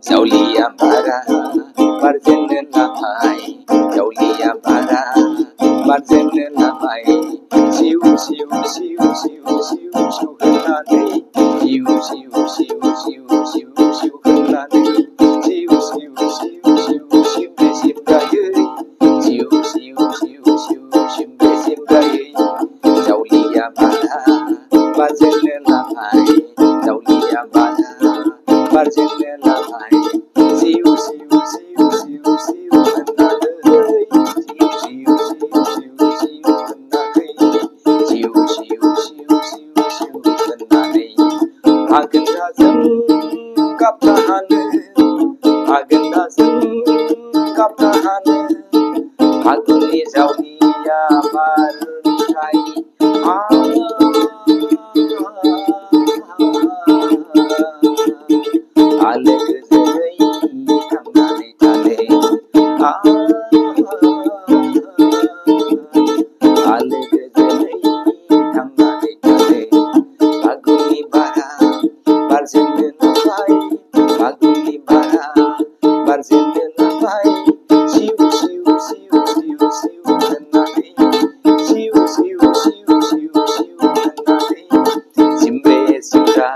Zauliambara Barzenenamai Zauliambara Barzenenamai Siu siu siu siu siu siu Henane Siu siu siu siu siu siu Henane Siu siu siu siu siu Besim Rayui Siu siu siu siu siu Besim Rayui Zauliambara Barzenenamai Zauliambara Barzenenamai Siu siu siu siu siu Henane Siu siu siu siu siu Henane Siu siu siu siu siu Henane Agenda zeng kap tahane Agenda zeng kap tahane Aguni zaulia baruntai Ale gezei tangnane tale Ale gezei tangnane tale Aguni bara barzenenamai Aguni bara barzenenamai Siu siu siu siu siu henane Siu siu siu siu siu henane Simbre simra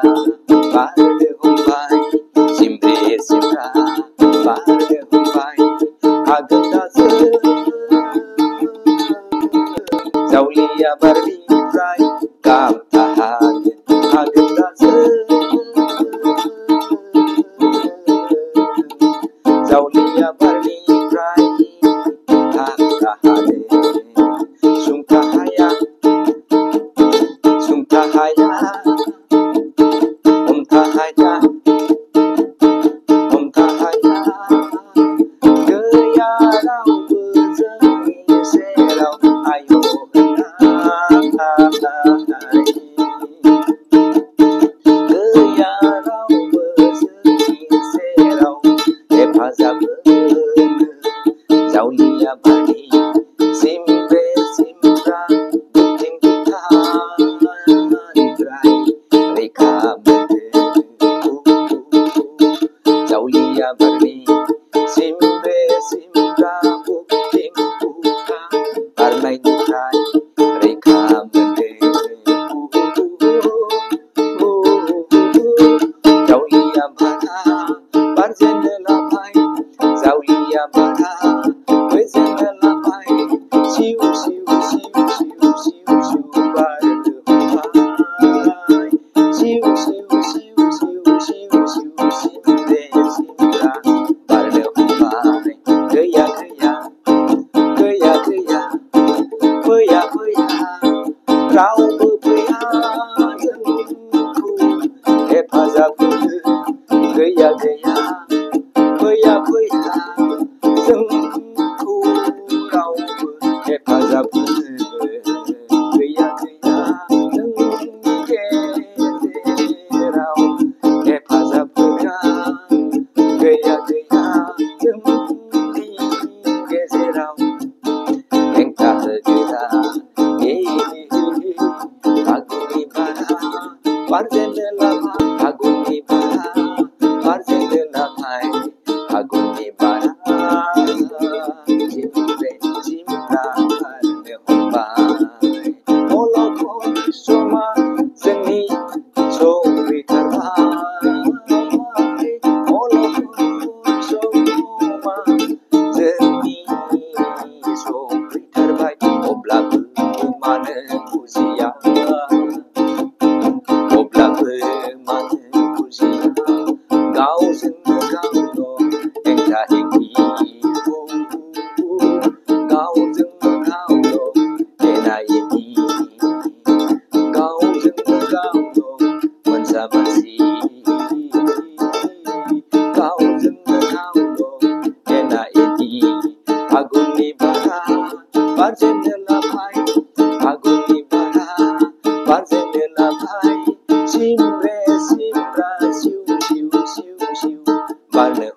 barde humbai Simbre simra barde humbai Agenda Zaulia bardi prai kam tahan Agenda Zaulia bardi prai kam tahan Sungkahaya Sungkahaya Tahaya Tahaya Gaya rau berzeng serau ayo henai Gaya rau berzeng serau Epazab Zaulia bani Simbre simra Buting butan Drai Reka Zaulia barni Simbre simra Buting butan Arnai dutrai Reka mende Zaulia bara Barzenenamai Zaulia bara Barzenenamai Siu siu siu siu siu siu barde humbai Siu siu siu siu siu siu simbre simra barde humbai Gaya gaya Gaya gaya Baya baya Rau berbaya Zengku Epazab Gaya gaya Baya baya Zengku Rau Epazab Gaya gaya Zengkerau Epazab Gaya gaya Zengkerau Engkau kita Aguni bara Barzenenamai Aguni bara Barzenenamai Aguni bara Simbre simra barde humbai Moloko soma zeni Sobri tarbai Moloko soma zeni Sobri tarbai Oblak mana usia Oblak mana usia Gau sengau no Engkau hikiku Gau sengau no Enai ini Gau sengau no Mensamasi Gau sengau no Enai ini Aguni bara Barzenenamai Aguni bara Barzenenamai Simbre simra siu siu siu siu Barne